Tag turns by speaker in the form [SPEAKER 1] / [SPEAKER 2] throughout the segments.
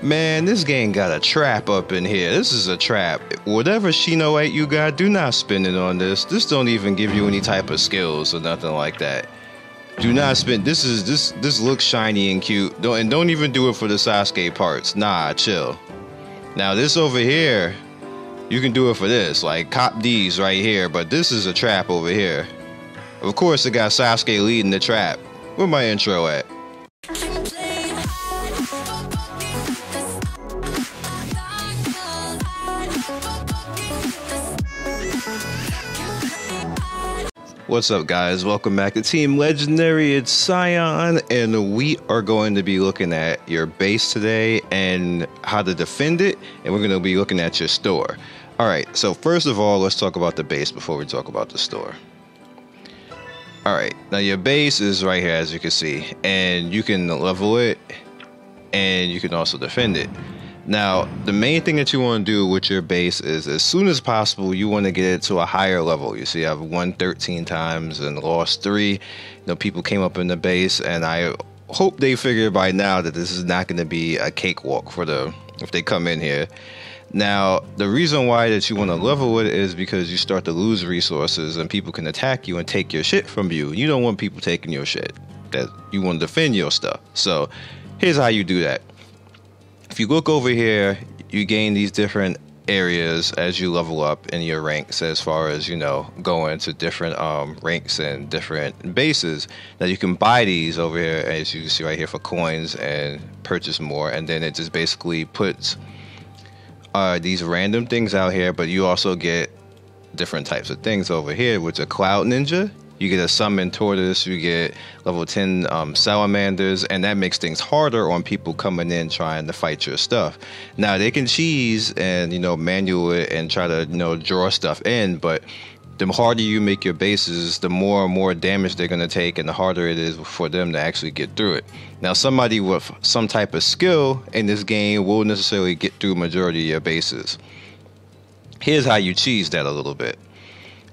[SPEAKER 1] Man, this game got a trap up in here. This is a trap. Whatever Shino 8 you got, do not spend it on this. This don't even give you any type of skills or nothing like that. Do not spend. This looks shiny and cute. Don't even do it for the Sasuke parts. Nah, chill. Now this over here, you can do it for this. Like cop these right here, but this is a trap over here. Of course, it got Sasuke leading the trap. Where my intro at? What's up, guys? Welcome back to Team Legendary. It's Scion, and we are going to be looking at your base today and how to defend it, and we're going to be looking at your store. Alright, so first of all, let's talk about the base before we talk about the store. Alright, now your base is right here, as you can see, and you can level it, and you can also defend it. Now, the main thing that you want to do with your base is, as soon as possible, you want to get it to a higher level. You see, I've won 13 times and lost 3. You know, people came up in the base, and I hope they figured by now that this is not going to be a cakewalk for if they come in here. Now, the reason why that you want to level it is because you start to lose resources, and people can attack you and take your shit from you. You don't want people taking your shit. That you want to defend your stuff. So, here's how you do that. If you look over here, you gain these different areas as you level up in your ranks, as far as, you know, going to different ranks and different bases. Now you can buy these over here, as you can see right here, for coins and purchase more, and then it just basically puts these random things out here, but you also get different types of things over here, which are Cloud Ninja. You get a Summon Tortoise, you get level 10 Salamanders, and that makes things harder on people coming in trying to fight your stuff. Now, they can cheese and, you know, manual it and try to, you know, draw stuff in, but the harder you make your bases, the more and more damage they're going to take, and the harder it is for them to actually get through it. Now, somebody with some type of skill in this game will necessarily get through majority of your bases. Here's how you cheese that a little bit.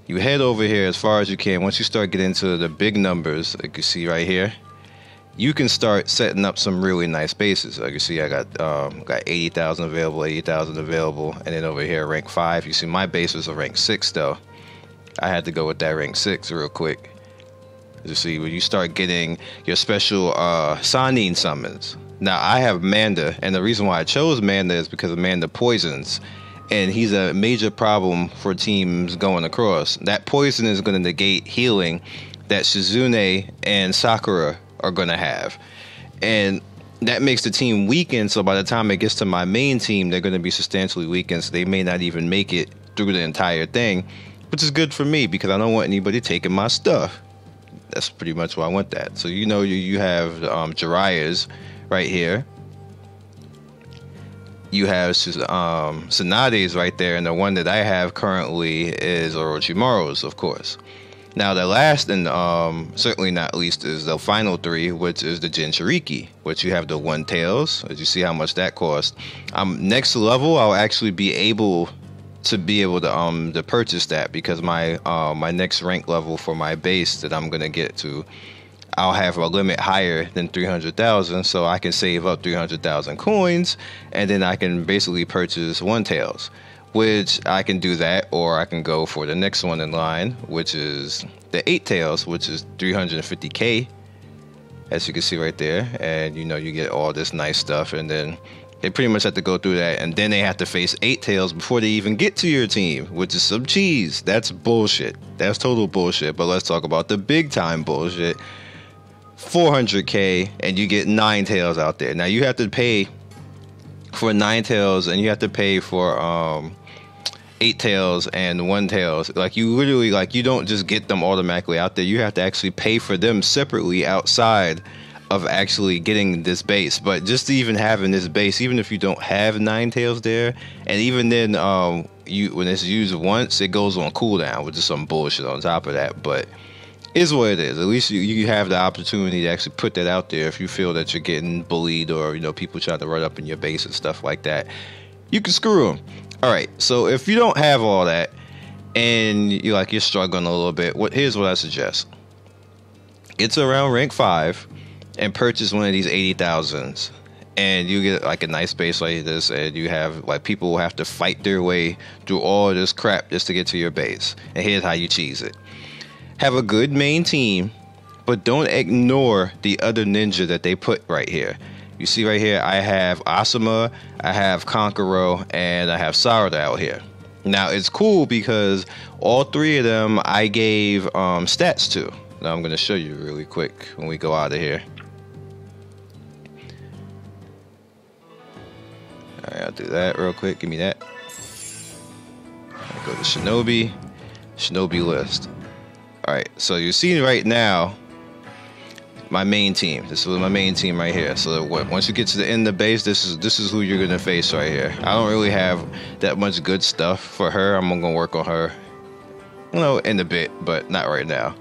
[SPEAKER 1] You head over here as far as you can. Once you start getting into the big numbers, like you see right here, you can start setting up some really nice bases. Like you see, I got 80,000 available, 80,000 available, and then over here, rank 5. You see, my base was a rank 6 though. I had to go with that rank 6 real quick. As you see, when you start getting your special Sannin summons. Now, I have Manda, and the reason why I chose Manda is because Manda poisons. And he's a major problem for teams going across. That poison is going to negate healing that Shizune and Sakura are going to have. And that makes the team weaken, so by the time it gets to my main team, they're going to be substantially weakened, so they may not even make it through the entire thing, which is good for me because I don't want anybody taking my stuff. That's pretty much why I want that. So, you know, you have Jiraiya's right here. You have Tsunade's right there, and the one that I have currently is Orochimaru's, of course. Now, the last and certainly not least is the final 3, which is the Jinchuriki, which you have the One Tails, as you see how much that costs. Next level, I'll actually be able to purchase that because my my next rank level for my base that I'm gonna get to, I'll have a limit higher than 300,000, so I can save up 300,000 coins, and then I can basically purchase One Tails, which I can do that, or I can go for the next one in line, which is the 8 Tails, which is 350k, as you can see right there, and you know, you get all this nice stuff, and then they pretty much have to go through that, and then they have to face 8 Tails before they even get to your team, which is some cheese. That's bullshit. That's total bullshit, but let's talk about the big time bullshit. 400k and you get 9 Tails out there. Now you have to pay for 9 Tails, and you have to pay for 8 Tails and 1 Tails. Like, you literally, like, you don't just get them automatically out there. You have to actually pay for them separately outside of actually getting this base. But just even having this base, even if you don't have 9 Tails there, and even then when it's used once, it goes on cooldown, which is some bullshit on top of that, but is what it is. At least you have the opportunity to actually put that out there if you feel that you're getting bullied, or, you know, people trying to run up in your base and stuff like that. You can screw them. All right, so if you don't have all that and you're struggling a little bit, here's what I suggest. Get to around rank 5 and purchase one of these 80,000s, and you get like a nice base like this, and you have like people will have to fight their way through all this crap just to get to your base. And here's how you cheese it. Have a good main team, but don't ignore the other ninja that they put right here. You see right here, I have Asuma, I have Kankuro, and I have Sarada out here. Now it's cool because all three of them I gave stats to. Now I'm going to show you really quick when we go out of here. Alright, I'll do that real quick. Give me that. I'll go to Shinobi list. Alright, so you're seeing right now my main team. This is my main team right here. So once you get to the end of the base, this is who you're gonna face right here. I don't really have that much good stuff for her. I'm gonna work on her, you know, in a bit, but not right now.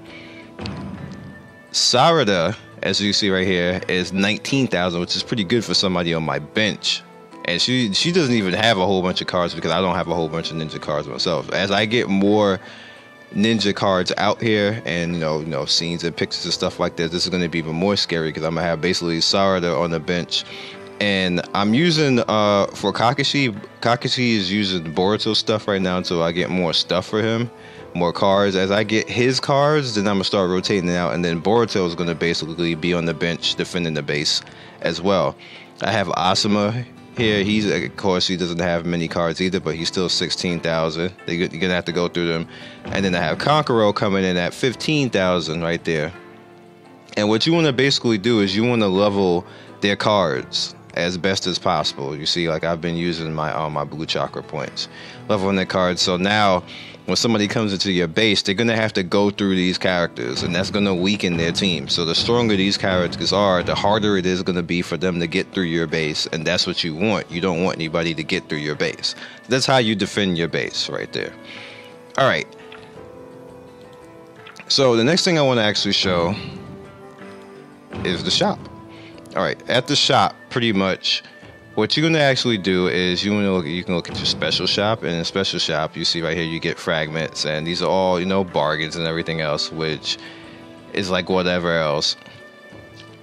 [SPEAKER 1] Sarada, as you see right here, is 19,000, which is pretty good for somebody on my bench. And she doesn't even have a whole bunch of cards because I don't have a whole bunch of ninja cards myself. As I get more ninja cards out here, and you know scenes and pictures and stuff like this is going to be even more scary because I'm gonna have basically Sarada on the bench. And I'm using for Kakashi is using Boruto stuff right now until I get more stuff for him, more cards. As I get his cards, then I'm gonna start rotating it out, and then Boruto is going to basically be on the bench defending the base as well. I have Asuma here. He's, of course, he doesn't have many cards either, but he's still 16,000. You're gonna have to go through them. And then I have Kankuro coming in at 15,000 right there. And what you want to basically do is you want to level their cards as best as possible. You see, like I've been using my blue chakra points, leveling their cards. So now when somebody comes into your base, they're gonna have to go through these characters, and that's gonna weaken their team. So the stronger these characters are, the harder it is gonna be for them to get through your base, and that's what you want. You don't want anybody to get through your base. That's how you defend your base right there. All right. So the next thing I want to actually show is the shop. All right, at the shop, pretty much what you're gonna actually do is you can look at your special shop, and in special shop you see right here you get fragments, and these are all, you know, bargains and everything else, which is like whatever else.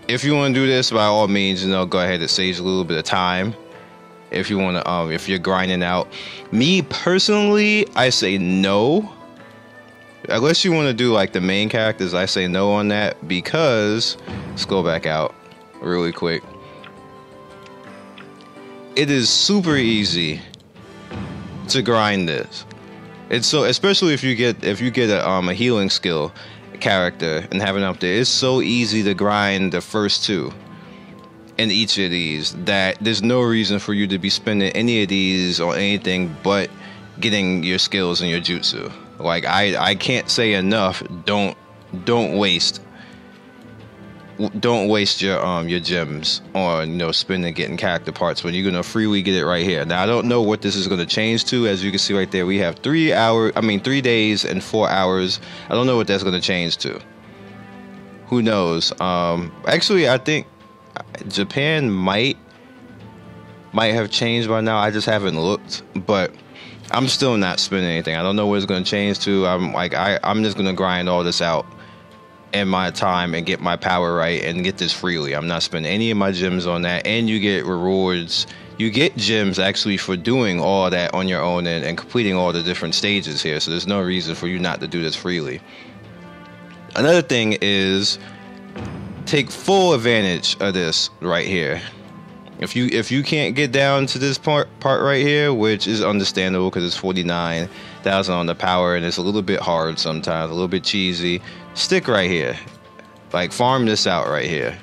[SPEAKER 1] If you want to do this, by all means, you know, go ahead and save a little bit of time. If you want to, if you're grinding out, me personally, I say no. Unless you want to do like the main characters, I say no on that, because let's go back out really quick. It is super easy to grind this. It's so, especially if you get a healing skill character and have it up there, it's so easy to grind the first two in each of these that there's no reason for you to be spending any of these on anything but getting your skills and your jutsu. Like I can't say enough. Don't waste your gems on, you know, spending getting character parts when you're gonna freely get it right here. Now I don't know what this is gonna change to. As you can see right there, we have 3 days and 4 hours. I don't know what that's gonna change to. Who knows? Actually, I think Japan might have changed by now. I just haven't looked, but I'm still not spending anything. I don't know what it's gonna change to. I'm just gonna grind all this out in my time and get my power right and get this freely. I'm not spending any of my gems on that. And you get rewards. You get gems actually for doing all that on your own and completing all the different stages here. So there's no reason for you not to do this freely. Another thing is take full advantage of this right here. If you can't get down to this part right here, which is understandable because it's 49,000 on the power and it's a little bit hard sometimes, a little bit cheesy, stick right here. Like farm this out right here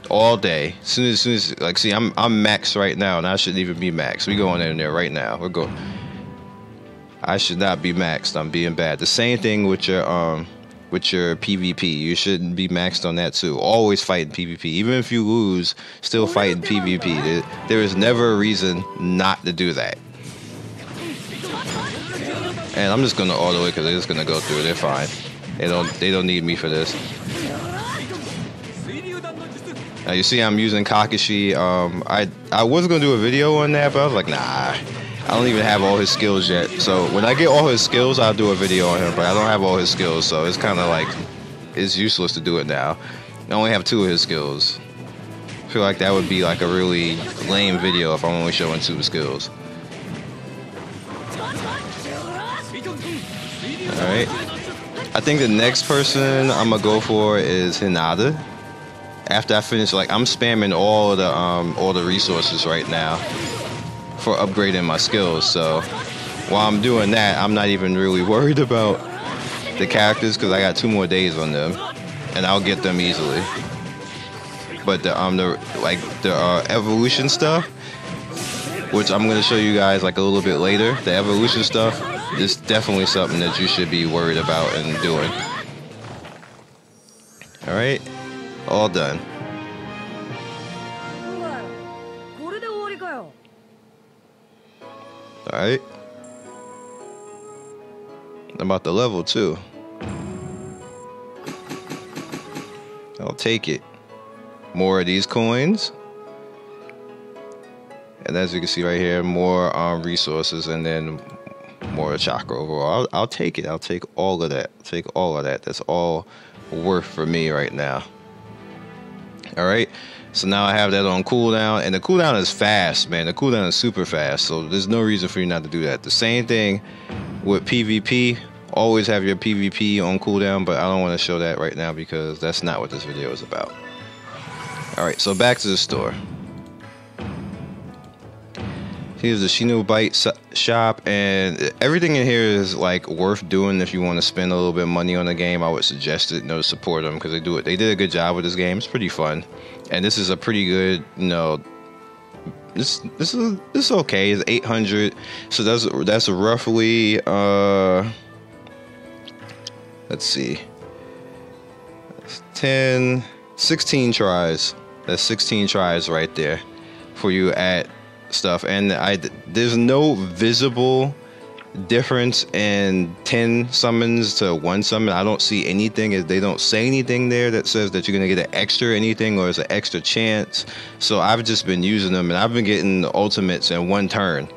[SPEAKER 1] all day. As soon as like, see, I'm maxed right now, and I shouldn't even be maxed. We going in there right now. I should not be maxed. I'm being bad. The same thing with your PvP. You shouldn't be maxed on that too. Always fighting PvP. Even if you lose, still fighting PvP. There is never a reason not to do that. And I'm just gonna auto it because they're just gonna go through it. They're fine. They don't need me for this. Now you see I'm using Kakashi. I was gonna do a video on that, but I was like, nah, I don't even have all his skills yet. So when I get all his skills, I'll do a video on him, but I don't have all his skills, so it's kind of like, it's useless to do it now. I only have 2 of his skills. I feel like that would be like a really lame video if I'm only showing super skills. Alright. I think the next person I'm gonna go for is Hinata. After I finish, like, I'm spamming all the resources right now for upgrading my skills. So while I'm doing that, I'm not even really worried about the characters because I got 2 more days on them, and I'll get them easily. But the evolution stuff, which I'm gonna show you guys like a little bit later, the evolution stuff is definitely something that you should be worried about and doing. All right, all done. All right, I'm about to level 2. I'll take it. More of these coins, and as you can see right here, more resources, and then more chakra overall. I'll take it. I'll take all of that. Take all of that. That's all worth for me right now. All right. So now I have that on cooldown, and the cooldown is fast, man. The cooldown is super fast, so there's no reason for you not to do that. The same thing with PvP. Always have your PvP on cooldown, but I don't want to show that right now because that's not what this video is about. Alright, so back to the store. Here's the Shinu Bite shop, and everything in here is like worth doing if you want to spend a little bit of money on the game. I would suggest it, to support them because they do it. They did a good job with this game. It's pretty fun, and this is a pretty good, This is okay. It's 800, so that's roughly let's see, 16 tries. That's 16 tries right there for you at stuff, and there's no visible difference in 10 summons to 1 summon. I don't see anything. They don't say anything there that says that you're gonna get an extra anything or it's an extra chance. So I've just been using them, and I've been getting the ultimates in 1 turn.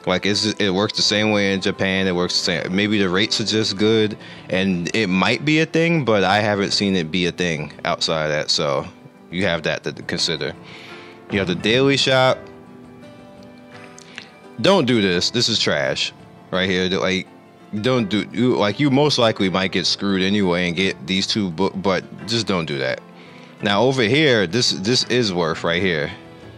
[SPEAKER 1] Like it works the same way in Japan. It works the same. Maybe the rates are just good, and it might be a thing, but I haven't seen it be a thing outside of that. So you have that to consider. You have the daily shop. Don't do this. This is trash right here. Like, don't do, you most likely might get screwed anyway and get these 2, but just don't do that. Now over here, this is worth right here.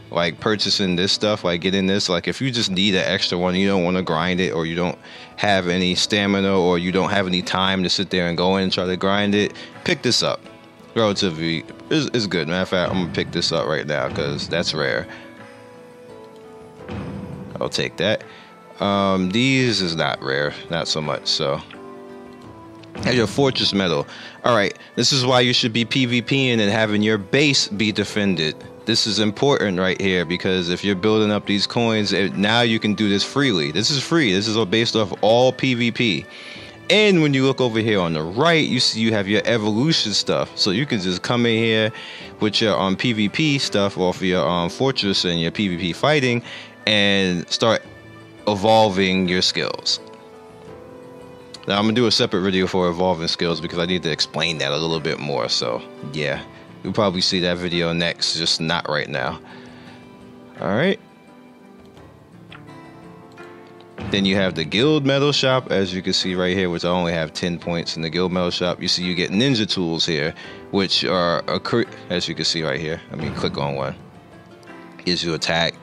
[SPEAKER 1] Like purchasing this stuff, like getting this, like if you just need an extra one, you don't want to grind it, or you don't have any stamina, or you don't have any time to sit there and go in and try to grind it, pick this up. Relatively is good. Matter of fact, I'm gonna pick this up right now because that's rare. I'll take that. These is not rare, not so much. So Has your fortress medal. Alright, this is why you should be PvPing and having your base be defended. This is important right here, because if you're building up these coins, now you can do this freely. This is free. This is based off all PvP. And when you look over here on the right, you see you have your evolution stuff. So you can just come in here with your PvP stuff off your fortress and your PvP fighting and start evolving your skills. Now I'm gonna do a separate video for evolving skills because I need to explain that a little bit more. So yeah, you'll probably see that video next, just not right now. Alright. Then you have the guild medal shop, as you can see right here, which I only have 10 points in the guild medal shop. You see you get ninja tools here, which are as you can see right here. I mean, click on one. Gives you attack,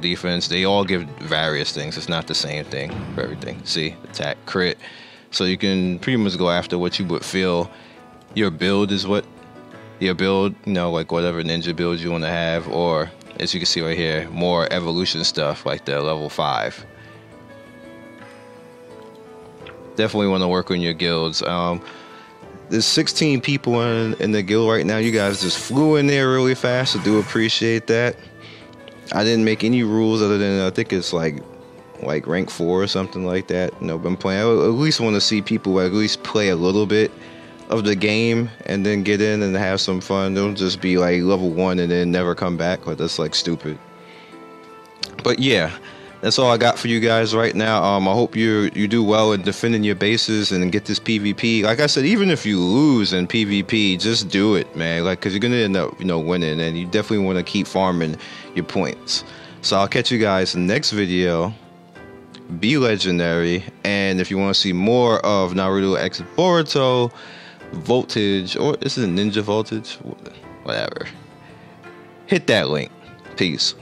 [SPEAKER 1] defense. They all give various things. It's not the same thing for everything. See, attack, crit. So you can pretty much go after what you would feel your build is, what your build, like whatever ninja build you want to have, or as you can see right here, more evolution stuff like the level 5. Definitely want to work on your guilds. There's 16 people in the guild right now. You guys just flew in there really fast. I do appreciate that. I didn't make any rules other than I think it's like rank 4 or something like that. Been playing. I at least want to see people at least play a little bit of the game and then get in and have some fun. Don't just be like level 1 and then never come back. That's like stupid. But yeah, that's all I got for you guys right now. I hope you do well in defending your bases and get this PvP. Like I said, even if you lose in PvP, just do it, man. Like, cause you're gonna end up, winning, and you definitely want to keep farming your points. So I'll catch you guys in the next video. Be legendary, and if you want to see more of Naruto X Boruto Voltage, or is it Ninja Voltage? Whatever. Hit that link. Peace.